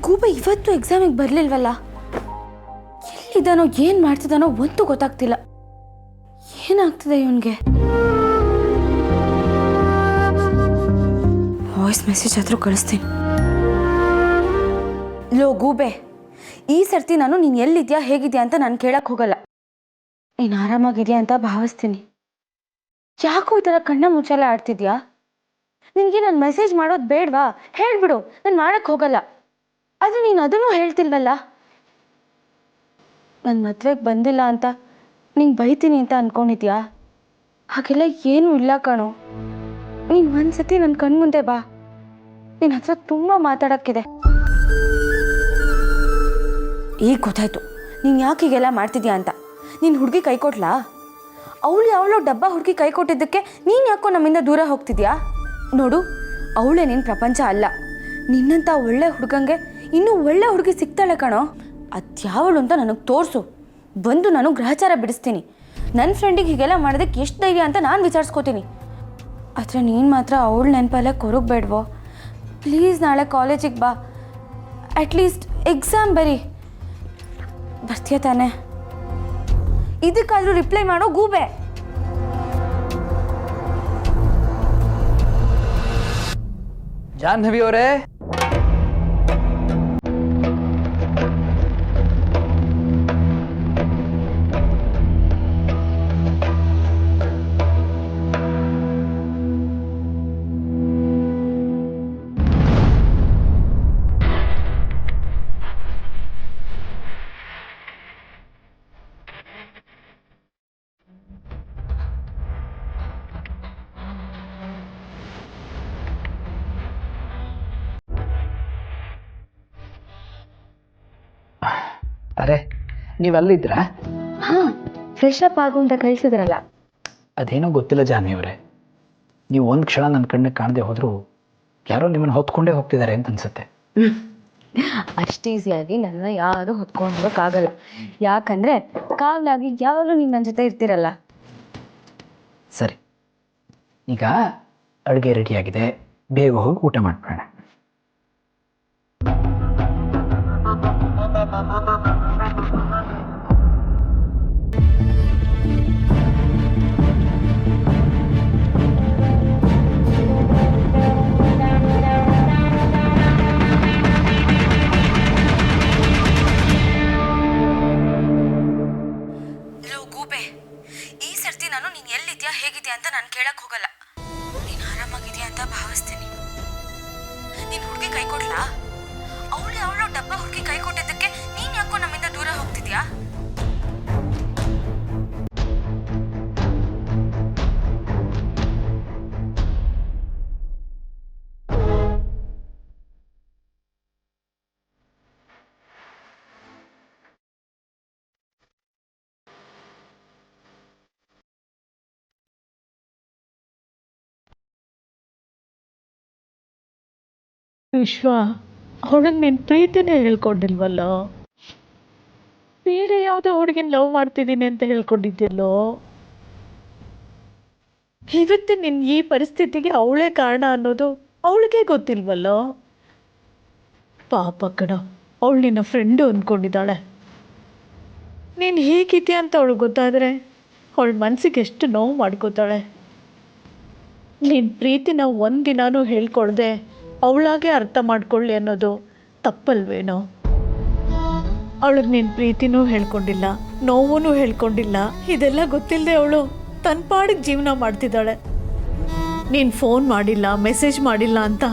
ಗೂಬೆ ಇವತ್ತು ಎಕ್ಸಾಮಿಗೆ ಬರಲಿಲ್ವಲ್ಲ? ಎಲ್ಲಿದ್ದಾನೋ ಏನು ಮಾಡ್ತಿದ್ದಾನೋ ಒಂದು ಗೊತ್ತಾಗ್ತಿಲ್ಲ. ಏನಾಗ್ತಿದೆ ಇವನಿಗೆ? ವಾಯ್ಸ್ ಮೆಸೇಜ್ ಆದರೂ ಕಳಿಸ್ತೀನಿ. ಲೋ ಗೂಬೆ, ಈ ಸರ್ತಿ ನಾನು ನೀನು ಎಲ್ಲಿದ್ಯಾ ಹೇಗಿದ್ಯಾ ಅಂತ ನಾನು ಕೇಳಕ್ಕೆ ಹೋಗಲ್ಲ. ನೀನು ಆರಾಮಾಗಿದೆಯಾ ಅಂತ ಭಾವಿಸ್ತೀನಿ. ಯಾಕೋ ಈ ಥರ ಕಣ್ಣ ಮುಚ್ಚಾಲೆ ಆಡ್ತಿದ್ಯಾ? ನಿನಗೆ ನಾನು ಮೆಸೇಜ್ ಮಾಡೋದು ಬೇಡವಾ? ಹೇಳ್ಬಿಡು, ನಾನು ಮಾಡಕ್ಕೆ ಹೋಗಲ್ಲ. ಆದರೆ ನೀನು ಅದನ್ನು ಹೇಳ್ತಿಲ್ವಲ್ಲ. ನನ್ನ ಮದುವೆಗೆ ಬಂದಿಲ್ಲ ಅಂತ ನಿಂಗೆ ಬೈತೀನಿ ಅಂತ ಅಂದ್ಕೊಂಡಿದ್ಯಾ? ಹಾಗೆಲ್ಲ ಏನೂ ಇಲ್ಲ ಕಣೋ. ನೀನು ಒಂದ್ಸತಿ ನನ್ನ ಕಣ್ಮುಂದೆ ಬಾ. ನಿನ್ನ ಹತ್ರ ತುಂಬ ಮಾತಾಡೋಕ್ಕಿದೆ. ಈಗ ಗೊತ್ತಾಯ್ತು ನೀನು ಯಾಕೆ ಹೀಗೆಲ್ಲ ಮಾಡ್ತಿದ್ಯಾ ಅಂತ. ನೀನು ಹುಡುಗಿ ಕೈ ಕೊಟ್ಲಾ? ಅವಳು ಡಬ್ಬ ಹುಡುಗಿ ಕೈ ಕೊಟ್ಟಿದ್ದಕ್ಕೆ ನೀನು ಯಾಕೋ ನಮ್ಮಿಂದ ದೂರ ಹೋಗ್ತಿದ್ಯಾ? ನೋಡು, ಅವಳೇ ನಿನ್ನ ಪ್ರಪಂಚ ಅಲ್ಲ. ನಿನ್ನಂಥ ಒಳ್ಳೆ ಹುಡುಗಂಗೆ ಇನ್ನೂ ಒಳ್ಳೆ ಹುಡುಗಿ ಸಿಗ್ತಾಳೆ ಕಣೋ. ಅದ್ಯಾವಳು ಅಂತ ನನಗೆ ತೋರಿಸು, ಬಂದು ನಾನು ಗ್ರಹಚಾರ ಬಿಡಿಸ್ತೀನಿ. ನನ್ನ ಫ್ರೆಂಡಿಗೆ ಹೀಗೆಲ್ಲ ಮಾಡೋದಕ್ಕೆ ಎಷ್ಟು ಧೈರ್ಯ ಅಂತ ನಾನು ವಿಚಾರಿಸ್ಕೋತೀನಿ. ಆದರೆ ನೀನು ಮಾತ್ರ ಅವಳ ನೆನಪಲ್ಲೇ ಕೊರಗಬೇಡ್ವೋ. ಪ್ಲೀಸ್ ನಾಳೆ ಕಾಲೇಜಿಗೆ ಬಾ. ಅಟ್ಲೀಸ್ಟ್ ಎಕ್ಸಾಮ್ ಬರಿ. ಬರ್ತೀಯ ತಾನೆ? ಇದಕ್ಕಾದರೂ ರಿಪ್ಲೈ ಮಾಡೋ ಗೂಬೆ. ಜಾಹ್ನವಿ ಅವರೇ, ಅರೆ ನೀವಲ್ಲಿದ್ರಾ? ಹಾಂ, ಫ್ರೆಶ್ ಅಪ್ ಆಗು ಅಂತ ಕಳಿಸಿದ್ರಲ್ಲ. ಅದೇನೋ ಗೊತ್ತಿಲ್ಲ ಜಾಹ್ನವಿ ಅವರೇ, ನೀವು ಒಂದು ಕ್ಷಣ ನನ್ನ ಕಣ್ಣಿಗೆ ಕಾಣದೆ ಹೋದರೂ ಯಾರೋ ನಿಮ್ಮನ್ನು ಹೊತ್ಕೊಂಡೇ ಹೋಗ್ತಿದ್ದಾರೆ ಅಂತ ಅನ್ಸುತ್ತೆ. ಅಷ್ಟು ಈಸಿಯಾಗಿ ನನ್ನ ಯಾರು ಹೊತ್ಕೊಂಡು ಹೋಗೋಕ್ಕಾಗಲ್ಲ. ಯಾಕಂದರೆ ಕಾವಲಾಗಿ ಯಾವಾಗಲೂ ನೀವು ನನ್ನ ಜೊತೆ ಇರ್ತೀರಲ್ಲ. ಸರಿ, ಈಗ ಅಡುಗೆ ರೆಡಿಯಾಗಿದೆ, ಬೇಗ ಹೋಗಿ ಊಟ ಮಾಡ್ಬಿಡೋಣ. ಈ ಸರ್ತಿ ನಾನು ನೀನು ಎಲ್ಲಿದ್ಯಾ ಹೇಗಿದ್ಯಾ ಅಂತ ನಾನು ಕೇಳಕ್ಕೆ ಹೋಗಲ್ಲ. ನೀನು ಆರಾಮಾಗಿದೆಯಾ ಅಂತ ಭಾವಿಸ್ತೀನಿ. ನೀನು ಹುಡುಗಿ ಕೈ ಕೊಟ್ಲಾ? ಅವಳು ಡಬ್ಬ ಹುಡುಗಿ ಕೈ ಕೊಟ್ಟಿದ್ದಕ್ಕೆ ನೀನು ಯಾಕೋ ನಮ್ಮಿಂದ ದೂರ ಹೋಗ್ತಿದ್ಯಾ? ವಿಶ್ವ, ಅವಳಿಗೆ ನಿನ್ನ ಪ್ರೀತಿನೇ ಹೇಳ್ಕೊಂಡಿಲ್ವಲ್ಲ. ಬೇರೆ ಯಾವುದೋ ಹುಡುಗಿನ ಲವ್ ಮಾಡ್ತಿದ್ದೀನಿ ಅಂತ ಹೇಳ್ಕೊಂಡಿದ್ಯಲ್ಲೋ. ಇವತ್ತು ನಿನ್ನ ಈ ಪರಿಸ್ಥಿತಿಗೆ ಅವಳೇ ಕಾರಣ ಅನ್ನೋದು ಅವಳಿಗೆ ಗೊತ್ತಿಲ್ವಲ್ಲ. ಪಾಪ ಕಣ, ಅವಳು ನಿನ್ನ ಫ್ರೆಂಡು ಅಂದ್ಕೊಂಡಿದ್ದಾಳೆ. ನೀನು ಹೇಗಿದ್ಯಾ ಅಂತ ಅವಳಿಗೆ ಗೊತ್ತಾದರೆ ಅವಳ ಮನಸ್ಸಿಗೆ ಎಷ್ಟು ನೋವು ಮಾಡ್ಕೋತಾಳೆ. ನಿನ್ನ ಪ್ರೀತಿನ ಒಂದಿನಾನೂ ಹೇಳ್ಕೊಳ್ದೆ ಅವಳಾಗೆ ಅರ್ಥ ಮಾಡ್ಕೊಳ್ಳಿ ಅನ್ನೋದು ತಪ್ಪಲ್ವೇನೋ. ಅವಳಿಗೆ ನಿನ್ನ ಪ್ರೀತಿನೂ ಹೇಳ್ಕೊಂಡಿಲ್ಲ, ನೋವೂ ಹೇಳ್ಕೊಂಡಿಲ್ಲ. ಇದೆಲ್ಲ ಗೊತ್ತಿಲ್ಲದೆ ಅವಳು ತನ್ನ ಪಾಡಿಗೆ ಜೀವನ ಮಾಡ್ತಿದ್ದಾಳೆ. ನೀನು ಫೋನ್ ಮಾಡಿಲ್ಲ, ಮೆಸೇಜ್ ಮಾಡಿಲ್ಲ ಅಂತ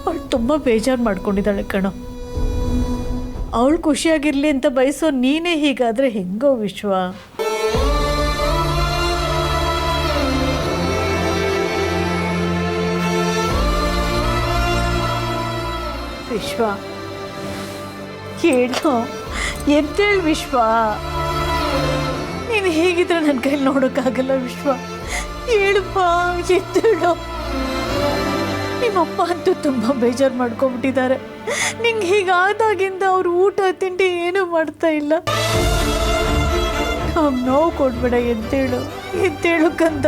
ಅವಳು ತುಂಬ ಬೇಜಾರು ಮಾಡ್ಕೊಂಡಿದ್ದಾಳೆ ಕಣೋ. ಅವಳು ಖುಷಿಯಾಗಿರಲಿ ಅಂತ ಬಯಸೋ ನೀನೇ ಹೀಗಾದರೆ ಹೆಂಗೋ ವಿಶ್ವ? ವಿಶ್ವ, ಕೇಳೋ, ಎದ್ದೇಳು ವಿಶ್ವ. ನೀನು ಹೇಗಿದ್ರೆ ನನ್ನ ಕೈಲಿ ನೋಡೋಕ್ಕಾಗಲ್ಲ ವಿಶ್ವ. ಹೇಳಪ್ಪ, ಎದ್ದೇಳು. ನಿಮ್ಮಪ್ಪ ಅಂತೂ ತುಂಬ ಬೇಜಾರು ಮಾಡ್ಕೊಂಬಿಟ್ಟಿದ್ದಾರೆ. ನಿಂಗೆ ಹೀಗಾದಾಗಿಂದ ಅವ್ರು ಊಟ ತಿಂಡಿ ಏನೂ ಮಾಡ್ತಾ ಇಲ್ಲ. ನೋವು ಕೊಡ್ಬೇಡ, ಎದ್ದೇಳು, ಎದ್ದೇಳು ಕಂದ,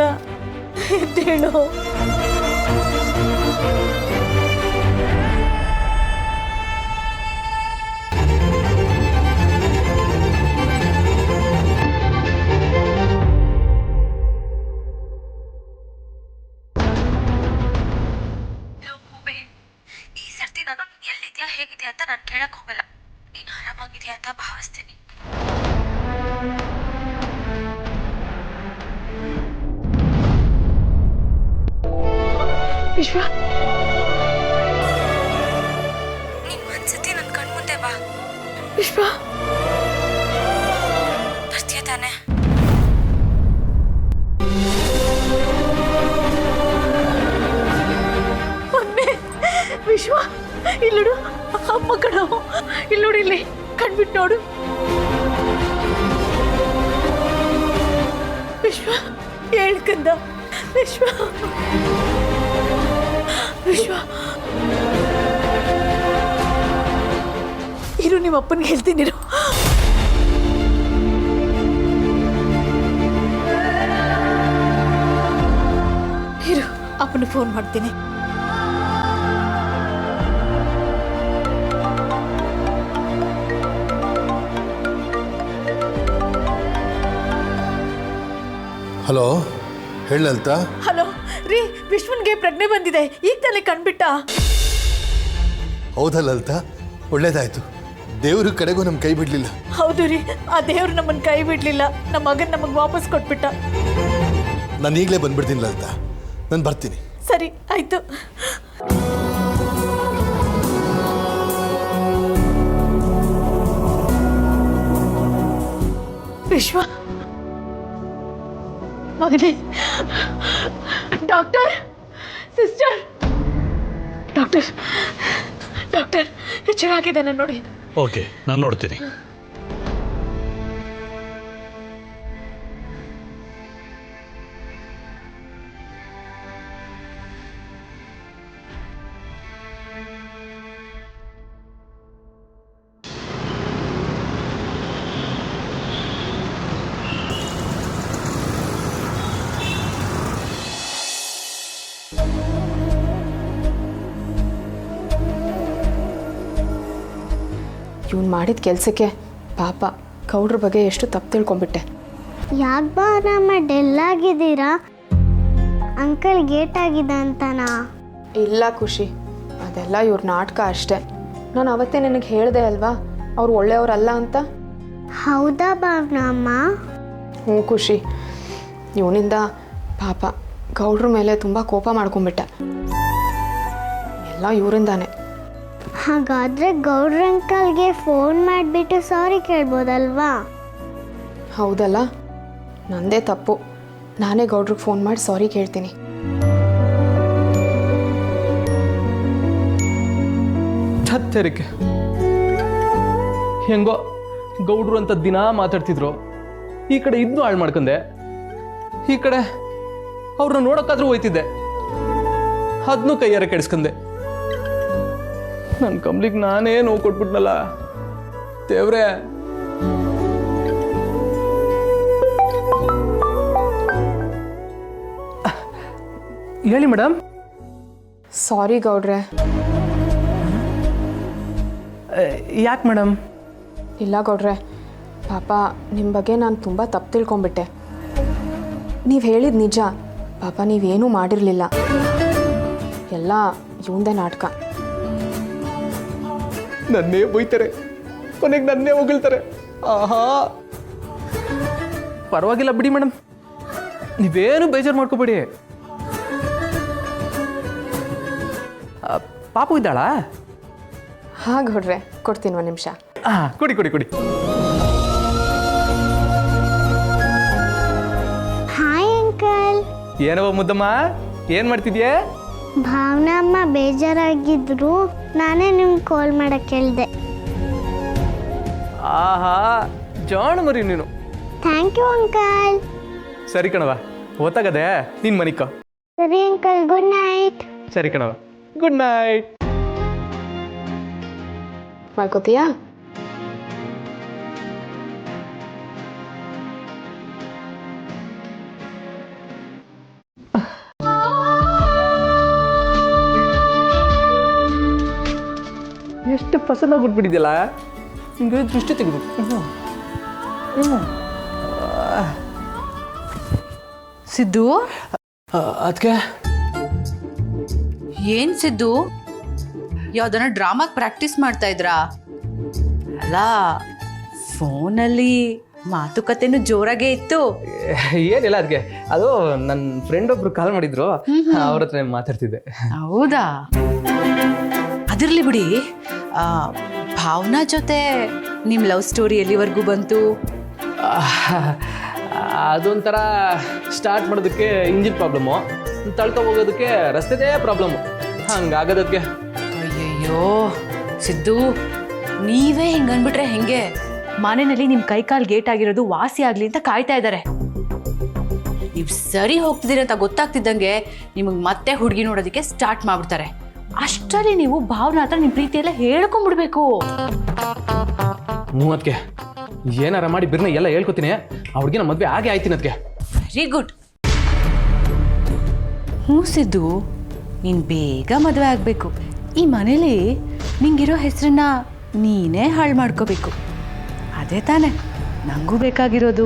ಎದ್ದೇಳು. ಅಂತ ನಾನು ಕೇಳಕ್ಕೆ ಹೋಗಲ್ಲ. ನೀನು ಆರಾಮಾಗಿದೆಯಾ ಅಂತ ಭಾವಿಸ್ತೀನಿ. ವಿಶ್ವ, ನೀನು ಒಂದ್ಸತಿ ನನ್ನ ಕಣ್ಮುಂದೆ ಬಾ. ವಿಶ್ವ, ಬರ್ತೀಯ ತಾನೆ? ವಿಶ್ವ, ಇಲ್ಲೋಡು, ಅಮ್ಮ ಕಣೋ, ಇಲ್ಲೋಡು, ಇಲ್ಲಿ ಕಣ್ಬಿಟ್ಟು ನೋಡು. ವಿಶ್ವ, ಹೇಳ್ಕಂದ. ವಿಶ್ವ, ವಿಶ್ವ, ಇರು, ನಿಮ್ಮ ಅಪ್ಪನಿಗೆ ಹೇಳ್ತೀನಿ. ಇರು, ಅಪ್ಪನ ಫೋನ್ ಮಾಡ್ತೀನಿ. ಹಲೋ, ಹೇಳಲ್ತಾ? ಹಲೋ ರೀ, ವಿಶ್ವನ್ಗೆ ಪ್ರಜ್ಞೆ ಬಂದಿದೆ, ಈಗ ತಾನೇ ಕಣ್ಬಿಟ್ಟ. ಹೌದಲ್ಲಲ್ತಾ, ಒಳ್ಳೇದಾಯ್ತು. ದೇವ್ರ ಕಡೆಗೂ ನಮ್ಮ ಕೈ ಬಿಡಲಿಲ್ಲ. ಹೌದು ರೀ, ಆ ದೇವ್ರು ನಮ್ಮನ್ನು ಕೈ ಬಿಡಲಿಲ್ಲ, ನಮ್ಮ ಮಗನ್ ನಮಗೆ ವಾಪಸ್ ಕೊಟ್ಬಿಟ್ಟ. ನಾನು ಈಗಲೇ ಬಂದ್ಬಿಡ್ತೀನಿ ಲಲಿತಾ, ನಾನು ಬರ್ತೀನಿ. ಸರಿ, ಆಯ್ತು. ವಿಶ್ವ, ಮಗನೇ, ಡಾಕ್ಟರ್, ಸಿಸ್ಟರ್, ಡಾಕ್ಟರ್, ಡಾಕ್ಟರ್ ಚೆನ್ನಾಗಿದ್ದಾನೆ ನೋಡಿ. ಓಕೆ, ನಾನು ನೋಡ್ತೀನಿ. ಇವ್ನು ಮಾಡಿದ ಕೆಲಸಕ್ಕೆ ಪಾಪ ಗೌಡ್ರ ಬಗ್ಗೆ ಎಷ್ಟು ತಪ್ಪು ತಿಳ್ಕೊಂಬಿಟ್ಟೆ. ಯಾಕೆ ಬಾರಮ್ಮ ಡೆಲ್ ಆಗಿದ್ದೀರಾ? ಅಂಕಲ್ ಗೇಟ್ ಆಗಿದೆ ಅಂತನಾ? ಇಲ್ಲ ಖುಷಿ, ಅದೆಲ್ಲ ಇವ್ರ ನಾಟಕ ಅಷ್ಟೇ. ನಾನು ಅವತ್ತೇ ನಿನಗೆ ಹೇಳಿದೆ ಅಲ್ವಾ ಅವ್ರು ಒಳ್ಳೆಯವರಲ್ಲ ಅಂತ. ಹೌದಾ ಭಾವನಮ್ಮ? ಹ್ಞೂ ಖುಷಿ, ಇವನಿಂದ ಪಾಪ ಗೌಡ್ರ ಮೇಲೆ ತುಂಬ ಕೋಪ ಮಾಡ್ಕೊಂಬಿಟ್ಟೆ. ಎಲ್ಲ ಇವರಿಂದಾನೆ. ಹಾಗಾದರೆ ಗೌಡ್ರ ಅಂಕಲ್ಗೆ ಫೋನ್ ಮಾಡಿಬಿಟ್ಟು ಸಾರಿ ಕೇಳ್ಬೋದಲ್ವಾ? ಹೌದಲ್ಲ, ನಂದೇ ತಪ್ಪು. ನಾನೇ ಗೌಡ್ರಿಗೆ ಫೋನ್ ಮಾಡಿ ಸಾರಿ ಕೇಳ್ತೀನಿ. ಛತ್ತರಿಕೆ ಹೆಂಗೋ ಗೌಡ್ರು ಅಂತ ದಿನ ಮಾತಾಡ್ತಿದ್ರು. ಈ ಕಡೆ ಇದನ್ನು ಹಾಳು ಮಾಡ್ಕೊಂಡೆ, ಈ ಕಡೆ ಅವ್ರನ್ನ ನೋಡೋಕ್ಕಾದ್ರೂ ಹೋಯ್ತಿದ್ದೆ, ಅದನ್ನೂ ಕೈಯಾರ ಕೆಡಿಸ್ಕೊಂಡೆ. ನನ್ನ ಕಂಬ್ಲಿಗೆ ನಾನೇ ನೋವು ಕೊಟ್ಬಿಟ್ನಲ್ಲ ದೇವ್ರೆ. ಹೇಳಿ ಮೇಡಮ್. ಸಾರಿ ಗೌಡ್ರೆ. ಯಾಕೆ ಮೇಡಮ್? ಇಲ್ಲ ಗೌಡ್ರೆ, ಪಾಪ ನಿಮ್ಮ ಬಗ್ಗೆ ನಾನು ತುಂಬ ತಪ್ಪು ತಿಳ್ಕೊಂಬಿಟ್ಟೆ. ನೀವು ಹೇಳಿದ ನಿಜ, ಪಾಪ ನೀವೇನೂ ಮಾಡಿರಲಿಲ್ಲ, ಎಲ್ಲ ಇವಂದೇ ನಾಟಕ. ನನ್ನೇ ಬೈತಾರೆ, ಕೊನೆಗೆ ನನ್ನೇ ಹೊಗಳ್ತಾರೆ. ಆಹಾ, ಪರವಾಗಿಲ್ಲ ಬಿಡಿ ಮೇಡಮ್, ನೀವೇನು ಬೇಜಾರು ಮಾಡ್ಕೋಬೇಡಿ. ಪಾಪು ಇದ್ದಾಳಾ? ಹಾಂ ಗೌಡ್ರೆ, ಕೊಡ್ತೀನಿ ಒಂದು ನಿಮಿಷ. ಕುಡಿ ಕುಡಿ ಕುಡಿ. Hi uncle. ಏನವ ಮುದ್ದಮ್ಮ, ಏನು ಮಾಡ್ತಿದ್ಯಾ? ಭಾವನಮ್ಮ ಬೇಜಾರಾಗಿದ್ರು, ನಾನೇ ನಿಮ್ಗೆ ಕಾಲ್ ಮಾಡಕ್ಕೆ ಹೇಳಿದೆ. ಆಹಾ, ಜಾಣ ಮರಿ ನೀನು. Thank you uncle. ಸರಿ ಕಣವ, ಹೊತ್ತಾಗದೆ ನಿನ್ನ ಮನಿಕ. ಸರಿ ಅಂಕಲ್, ಗುಡ್ ನೈಟ್. ಸರಿ ಕಣವ, ಗುಡ್ ನೈಟ್. ಮಾಡ್ಕೋತೀಯಾ? ಎಷ್ಟು ಫಸಲಾಗಿ ಬಿಟ್ಬಿಟ್ಟಿದ್ಯಲ್ಲ, ಹಿಂಗೆ ದೃಷ್ಟಿ ತೆಗೆದು. ಸಿದ್ದು, ಅದಕ್ಕೆ ಏನ್ ಸಿದ್ದು, ಯಾವ್ದನ್ನ ಡ್ರಾಮಾಗೆ ಪ್ರಾಕ್ಟೀಸ್ ಮಾಡ್ತಾ ಇದ್ರಾ? ಅಲ್ಲ, ಫೋನಲ್ಲಿ ಮಾತುಕತೆನೂ ಜೋರಾಗೇ ಇತ್ತು. ಏನಿಲ್ಲ ಅದಕ್ಕೆ, ಅದು ನನ್ನ ಫ್ರೆಂಡ್ ಒಬ್ರು ಕಾಲ್ ಮಾಡಿದ್ರು, ಅವ್ರ ಹತ್ರ ಮಾತಾಡ್ತಿದ್ದೆ. ಹೌದಾ? ಅದಿರ್ಲಿ ಬಿಡಿ, ಭಾವನಾ ಜೊತೆ ನಿಮ್ಮ ಲವ್ ಸ್ಟೋರಿ ಎಲ್ಲಿವರೆಗೂ ಬಂತು? ಅದೊಂಥರ ಸ್ಟಾರ್ಟ್ ಮಾಡೋದಕ್ಕೆ ಇಂಜಿನ್ ಪ್ರಾಬ್ಲಮ್ಮು, ತಳ್ಕೊ ಹೋಗೋದಕ್ಕೆ ರಸ್ತೆದೇ ಪ್ರಾಬ್ಲಮ್ಮು, ಹಂಗಾಗೋದಕ್ಕೆ. ಅಯ್ಯಯ್ಯೋ ಸಿದ್ದು, ನೀವೇ ಹಿಂಗೆ ಅಂದ್ಬಿಟ್ರೆ ಹೆಂಗೆ? ಮನೆಯಲ್ಲಿ ನಿಮ್ಮ ಕೈಕಾಲು ಗೇಟ್ ಆಗಿರೋದು ವಾಸಿ ಆಗಲಿ ಅಂತ ಕಾಯ್ತಾ ಇದ್ದಾರೆ. ನೀವು ಸರಿ ಹೋಗ್ತಿದ್ದೀರಿ ಅಂತ ಗೊತ್ತಾಗ್ತಿದ್ದಂಗೆ ನಿಮಗೆ ಮತ್ತೆ ಹುಡುಗಿ ನೋಡೋದಕ್ಕೆ ಸ್ಟಾರ್ಟ್ ಮಾಡ್ಬಿಡ್ತಾರೆ. ಅಷ್ಟರಲ್ಲಿ ನೀವು ಭಾವನಾ ಹತ್ರ ನಿಮ್ಮ ಪ್ರೀತಿ ಎಲ್ಲ ಹೇಳ್ಕೊಂಡ್ಬಿಡ್ಬೇಕು. ಅದಕ್ಕೆ ಏನಾರ ಮಾಡಿ ಬಿರ್ನ ಎಲ್ಲ ಹೇಳ್ಕೊತೀನಿ, ಆ ಹುಡುಗಿನ ಮದುವೆ ಆಗೇ ಆಯ್ತೀನಿ ಅದಕ್ಕೆ. Very good. ಹ್ಞೂ ಸಿದ್ದು, ನೀನು ಬೇಗ ಮದುವೆ ಆಗಬೇಕು. ಈ ಮನೇಲಿ ನಿಂಗಿರೋ ಹೆಸರನ್ನ ನೀನೇ ಹಾಳು ಮಾಡ್ಕೋಬೇಕು. ಅದೇ ತಾನೇ ನನಗೂ ಬೇಕಾಗಿರೋದು.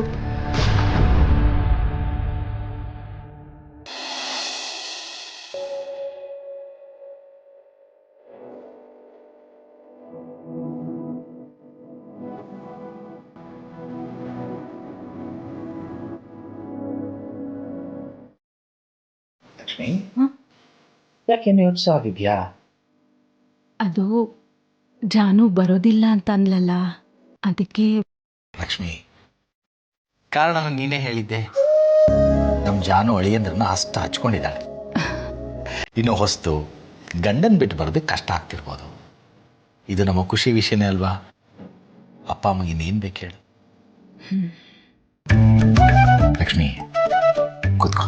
ಲಕ್ಷ್ಮಿ, ಯಾಕೆ ಯೋಚಿಸ ಆಗಿದ್ಯಾ? ಅದು ಜಾನು ಬರೋದಿಲ್ಲ ಅಂತ ಅನ್ಲಲ್ಲ, ಅದಕ್ಕೆ. ಲಕ್ಷ್ಮಿ, ಕಾರಣ ನೀನೇ ಹೇಳಿದ್ದೆ. ನಮ್ಮ ಜಾನು ಅಳಿಯಂದ್ರನ್ನ ಅಷ್ಟು ಹಚ್ಕೊಂಡಿದ್ದಾಳೆ. ಇನ್ನು ಹೊಸ್ತು ಗಂಡನ್ ಬಿಟ್ಟು ಬರೋದಕ್ಕೆ ಕಷ್ಟ ಆಗ್ತಿರ್ಬೋದು. ಇದು ನಮ್ಮ ಖುಷಿ ವಿಷಯನೇ ಅಲ್ವಾ? ಅಪ್ಪ ಅಮ್ಮಗೆ ಇನ್ನೇನು ಬೇಕು ಹೇಳು. ಲಕ್ಷ್ಮಿ, ಕೂತ್ಕೋ.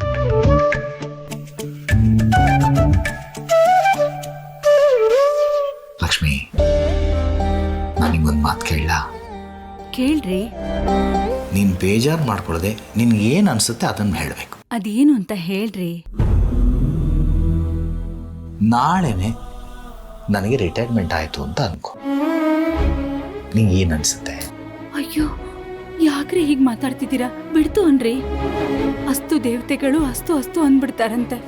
ಲಕ್ಷ್ಮಿ, ನಾನು ನಿಮ್ಗೊಂದು ಮಾತು ಕೇಳಲ್ಲ? ಕೇಳ್ರಿ. ನೀನು ಬೇಜಾರು ಮಾಡ್ಕೊಳ್ಳದೆ ನಿನ್ಗೆ ಏನು ಅನ್ಸುತ್ತೆ ಅದನ್ನು ಹೇಳಬೇಕು. ಅದೇನು ಅಂತ ಹೇಳ್ರಿ. ನಾಳೆನೆ ನನಗೆ ರಿಟೈರ್ಮೆಂಟ್ ಆಯಿತು ಅಂತ ಅನ್ಕೋ. ನಿಂಗೆ ಏನು ಅನ್ಸುತ್ತೆ? ಅಯ್ಯೋ, ಯಾಕ್ರಿ ಹೀಗೆ ಮಾತಾಡ್ತಿದ್ದೀರಾ? ಬಿಡ್ತು ಅನ್ರಿ. ಅಸ್ತು ದೇವತೆಗಳು ಅಸ್ತು ಅಸ್ತು ಅಂದ್ಬಿಡ್ತಾರಂತೆ.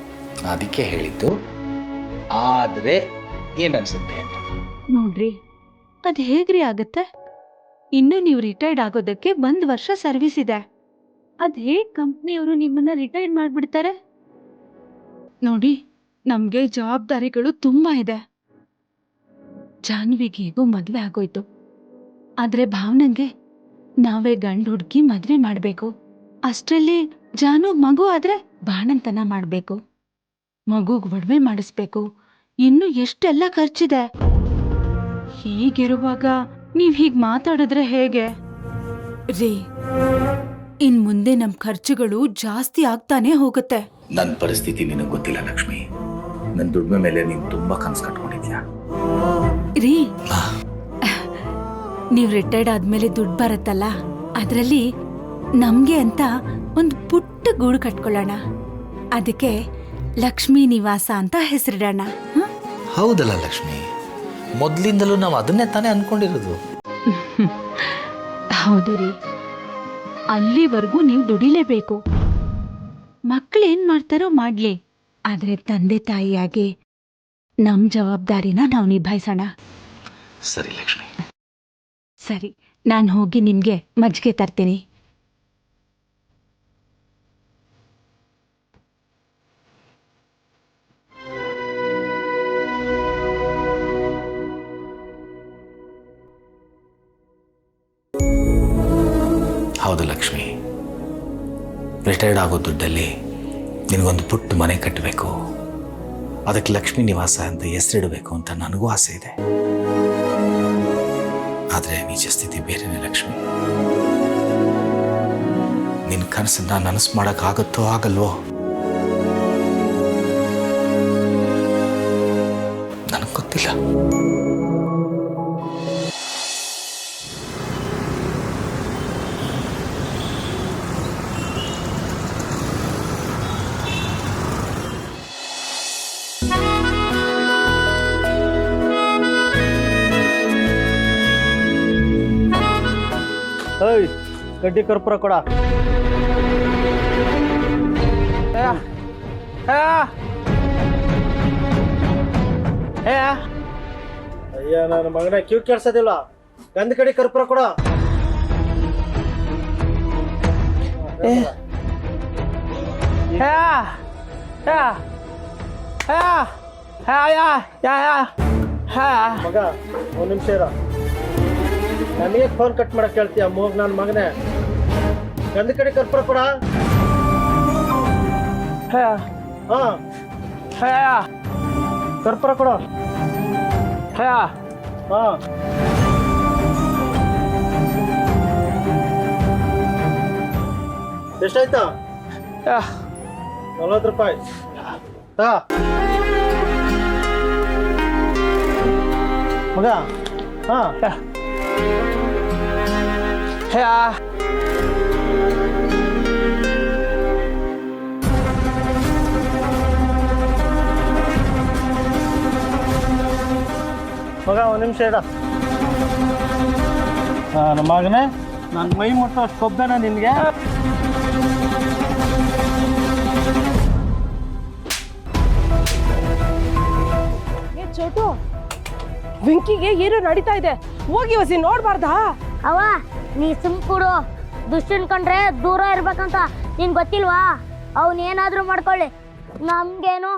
ಅದಕ್ಕೆ ಹೇಳಿದ್ದು, ಆದರೆ ಏನು ಅನ್ಸುತ್ತೆ ಅಂತ. ನೋಡ್ರಿ, ಅದು ಹೇಗ್ರಿ ಆಗತ್ತೆ? ಇನ್ನು ನೀವು ರಿಟೈರ್ಡ್ ಆಗೋದಕ್ಕೆ 1 ವರ್ಷ ಸರ್ವಿಸ್ ಇದೆ. ಅದು ಹೇಗೆ ಕಂಪ್ನಿಯವರು ನಿಮ್ಮನ್ನ ರಿಟೈರ್ಡ್ ಮಾಡಿಬಿಡ್ತಾರೆ? ನೋಡಿ, ನಮಗೆ ಜವಾಬ್ದಾರಿಗಳು ತುಂಬಾ ಇದೆ. ಜಾನ್ವಿಗೆ ಹೇಗೂ ಮದುವೆ ಆಗೋಯ್ತು, ಆದರೆ ಭಾವನಂಗೆ ನಾವೇ ಗಂಡು ಹುಡುಕಿ ಮದುವೆ ಮಾಡಬೇಕು. ಅಷ್ಟರಲ್ಲಿ ಜಾನು ಮಗು ಆದ್ರೆ ಬಾಣಂತನ ಮಾಡಬೇಕು, ಮಗುಗೆ ಒಡವೆ ಮಾಡಿಸ್ಬೇಕು, ಇನ್ನು ಎಷ್ಟೆಲ್ಲ ಖರ್ಚಿದೆ. ಹೀಗಿರುವಾಗ ನೀವ್ ಹೀಗ್ ಮಾತಾಡಿದ್ರೆ ಹೇಗೆ ರೀ? ಇನ್ ಮುಂದೆ ನಮ್ ಖರ್ಚುಗಳು ಜಾಸ್ತಿ ಆಗ್ತಾನೆ ಹೋಗುತ್ತೆ. ನನ್ನ ಪರಿಸ್ಥಿತಿ ನಿನಗೆ ಗೊತ್ತಿಲ್ಲ ಲಕ್ಷ್ಮಿ. ನನ್ನ ದುಡಿಮೆ ಮೇಲೆ ನೀನು ತುಂಬಾ ಕನಸು ಕಟ್ಕೊಂಡಿದ್ಯಾ ರೀ. ನೀವ್ ರಿಟೈರ್ಡ್ ಆದ್ಮೇಲೆ ದುಡ್ಡು ಬರುತ್ತಲ್ಲ, ಅದ್ರಲ್ಲಿ ನಮ್ಗೆ ಅಂತ ಒಂದು ಪುಟ್ಟ ಗೂಡು ಕಟ್ಕೊಳ್ಳೋಣ. ಅದಕ್ಕೆ ಲಕ್ಷ್ಮೀ ನಿವಾಸ ಅಂತ ಹೆಸರಿಡೋಣ. ಹೌದಲ್ಲ ಲಕ್ಷ್ಮಿ, ಮೊದಲಿಂದಲೂ ನಾವು ಅದನ್ನೇ ತಾನೇ ಅನ್ಕೊಂಡಿರೋದು. ಹೌದು ರೀ, ಅಲ್ಲಿವರೆಗೂ ನೀವು ದುಡಿಲೇಬೇಕು. ಮಕ್ಕಳೇನ್ ಮಾಡ್ತಾರೋ ಮಾಡ್ಲಿ, ಆದ್ರೆ ತಂದೆ ತಾಯಿಯಾಗಿ ನಮ್ ಜವಾಬ್ದಾರಿನ ನಾವು ನಿಭಾಯಿಸೋಣ. ಸರಿ ಲಕ್ಷ್ಮಿ. ಸರಿ, ನಾನು ಹೋಗಿ ನಿಮ್ಗೆ ಮಜ್ಜಿಗೆ ತರ್ತೀನಿ. ಹೌದು ಲಕ್ಷ್ಮಿ, ರಿಟೈರ್ಡ್ ಆಗೋ ದುಡ್ಡಲ್ಲಿ ನಿನಗೊಂದು ಪುಟ್ಟ ಮನೆ ಕಟ್ಟಬೇಕು, ಅದಕ್ಕೆ ಲಕ್ಷ್ಮೀ ನಿವಾಸ ಅಂತ ಹೆಸರಿಡಬೇಕು ಅಂತ ನನಗೂ ಆಸೆ ಇದೆ. ಆದರೆ ನಿಜ ಸ್ಥಿತಿ ಬೇರೆನೇ ಲಕ್ಷ್ಮಿ. ನಿನ್ನ ಕನಸನ್ನ ನನಸು ಮಾಡೋಕ್ಕಾಗತ್ತೋ ಆಗಲ್ವೋ ನನಗೆ ಗೊತ್ತಿಲ್ಲ. ಏಯ್, ಗಡ್ಡಿ ಕರ್ಪೂರ ಕೊಡ. ಅಯ್ಯ ನನ್ನ ಮಗನ ಕ್ಯೂ ಕೇಳ್ಸೋದಿಲ್ಲ. ಗಂಧ ಕಡೆ ಕರ್ಪೂರ ಕೊಡ. ಮಗ ಒಂದ್ ನಿಮಿಷ ಇರ. ನನಗೆ ಫೋನ್ ಕಟ್ ಮಾಡಕ್ ಹೇಳ್ತೀಯ ಮೂಗ್ ನನ್ನ ಮಗನೇ. ಗಂಧ ಕಡೆ ಕರ್ಪೂರ ಕೊಡ. ಕರ್ಪೂರ ಕೊಡ. ಎಷ್ಟಾಯ್ತಾ? 40 ರೂಪಾಯಿ. ಮಗ ಮಗ ಒಂದ್ ನಿಮಿಷ ಇಡ. ನಮ್ಮ ಮಗನೇ, ನನ್ನ ಮೈ ಮುಟ್ಟೋ ಅಷ್ಟು ಕೊಬ್ಬೆನಾ ನಿನ್ಗೆ? ಚೋಟು, ವೆಂಕಿಗೆ ಏನೋ ನಡೀತಾ ಇದೆ, ಹೋಗಿ ಹೊಸಿ ನೋಡ್ಬಾರ್ದಾ? ಅವ ನೀ ಸುಮ್ ಕೊಡು. ದುಷ್ಟನ್ ಕಂಡ್ರೆ ದೂರ ಇರ್ಬೇಕಂತ ನಿನ್ ಗೊತ್ತಿಲ್ವಾ? ಅವನ್ ಏನಾದ್ರೂ ಮಾಡ್ಕೊಳ್ಳಿ, ನಮ್ಗೇನು.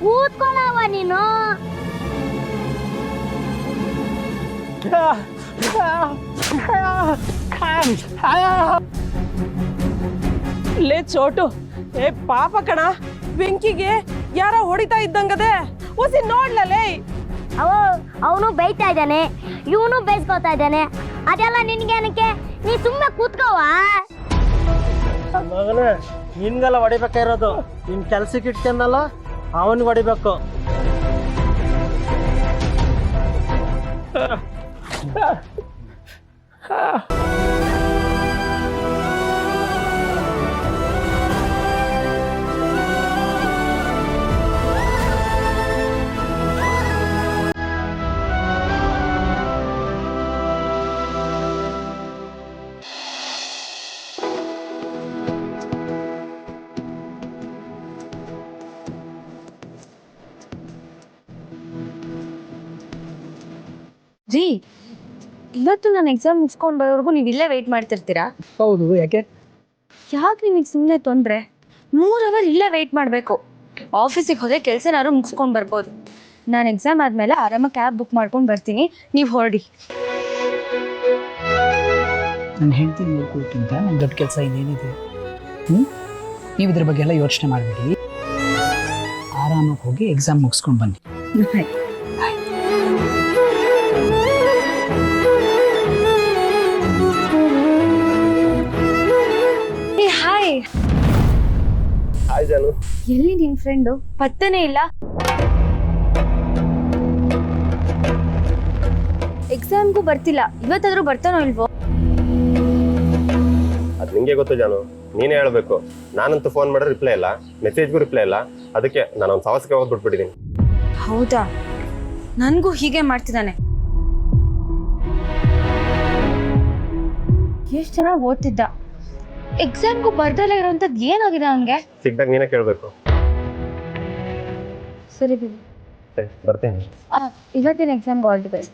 ಕೂತ್ಕೊಳ್ಳವ ನೀನು. ಲೇ ಚೋಟು, ಏ ಪಾಪ ಕಣ, ಬೆಂಕಿಗೆ ಯಾರ ಹೊಡಿತಾ ಇದ್ದಂಗದೆ, ಹೊಸಿ ನೋಡ್ಲೇ. ಅವನು ಬೈತಾ ಇದ್ದಾನೆ, ಇವನು ಬೈಸ್ಕೊತಾ ಇದ್ದಾನೆ. ಅದೆಲ್ಲ ನಿನ್ಗೇನಕ್ಕೆ? ನೀ ಸುಮ್ಮನೆ ಕೂತ್ಕೋವ. ಮಗನೇ, ನಿನ್ಗೆಲ್ಲ ಹೊಡಿಬೇಕಾಗಿರೋದು. ನಿನ್ ಕೆಲ್ಸಕ್ಕೆ ಇಟ್ಕೊಂಡಲ್ಲ, ಅವನಿಗೆ ಹೊಡಿಬೇಕು. ರೀ, ಇವತ್ತು ನಾನು ಎಕ್ಸಾಮ್ ಮುಗಿಸ್ಕೊಂಡು ಬರೋವರೆಗೂ ನೀವು ಇಲ್ಲೇ ವೆಯ್ಟ್ ಮಾಡ್ತಿರ್ತೀರಾ? ಹೌದು, ಯಾಕೆ? ಯಾಕೆ ನಿಮಗೆ ಸುಮ್ಮನೆ ತೊಂದರೆ? 3 ಅವರ್ ಇಲ್ಲೇ ವೆಯ್ಟ್ ಮಾಡಬೇಕು. ಆಫೀಸಿಗೆ ಹೋದರೆ ಕೆಲಸನಾದ್ರು ಮುಗಿಸ್ಕೊಂಡು ಬರ್ಬೋದು. ನಾನು ಎಕ್ಸಾಮ್ ಆದಮೇಲೆ ಆರಾಮಾಗಿ ಕ್ಯಾಬ್ ಬುಕ್ ಮಾಡ್ಕೊಂಡು ಬರ್ತೀನಿ, ನೀವು ಹೊರಡಿ. ನನ್ನ ಹೆಂಡತಿ ನೋಡ್ಕೊಳ್ಕಿಂತ ನನ್ನ ದೊಡ್ಡ ಕೆಲಸ ಇನ್ನೇನಿದೆ? ನೀವು ಇದ್ರ ಬಗ್ಗೆ ಎಲ್ಲ ಯೋಚನೆ ಮಾಡಬೇಡಿ, ಆರಾಮಾಗಿ ಹೋಗಿ ಎಕ್ಸಾಮ್ ಮುಗಿಸ್ಕೊಂಡು ಬನ್ನಿ. ಹಾಯ್. ಹಾಯ್ ಜಾನು. ಎಲ್ಲಿ ನಿನ್ ಫ್ರೆಂಡು? ಪತ್ತೆನೇ ಇಲ್ಲ. ಎಕ್ಸಾಮ್ಗೂ ಬರ್ತಿಲ್ಲ, ಇವತ್ತಾದ್ರೂ ಬರ್ತಾನೋ ಇಲ್ವೋ? ಅದು ನಿಂಗೆ ಗೊತ್ತು ಜಾನು, ನೀನೇ ಹೇಳ್ಬೇಕು. ನಾನಂತೂ ಫೋನ್ ಮಾಡಿದ್ರೆ ರಿಪ್ಲೈ ಇಲ್ಲ, ಮೆಸೇಜ್ಗೂ ರಿಪ್ಲೈ ಇಲ್ಲ. ಅದಕ್ಕೆ ನಾನು ಒಂದು ಸವಾಸಕ್ಕೆ ಹೋಗ್ಬಿಟ್ಬಿಟ್ಟಿದ್ದೀನಿ. ಹೌದಾ? ನನಗೂ ಹೀಗೆ ಮಾಡ್ತಿದ್ದಾನೆ. ಎಷ್ಟು ಚೆನ್ನಾಗಿ ಓದ್ತಿದ್ದ, ಎಕ್ಸಾಮ್ಗೂ ಬರ್ದಲ್ಲ ಇರೋಂಥದ್ದು ಏನಾಗಿದೆ ಅವನಿಗೆ? ಸಿಕ್ದಾಗ ನೀನೇ ಕೇಳಬೇಕು. ಸರಿ ಬಿಡಿ, ಬರ್ತೇನೆ. ಇವತ್ತಿನ ಎಕ್ಸಾಮ್ಗೆ ಆಲ್ ದಿ ಬೆಸ್ಟ್.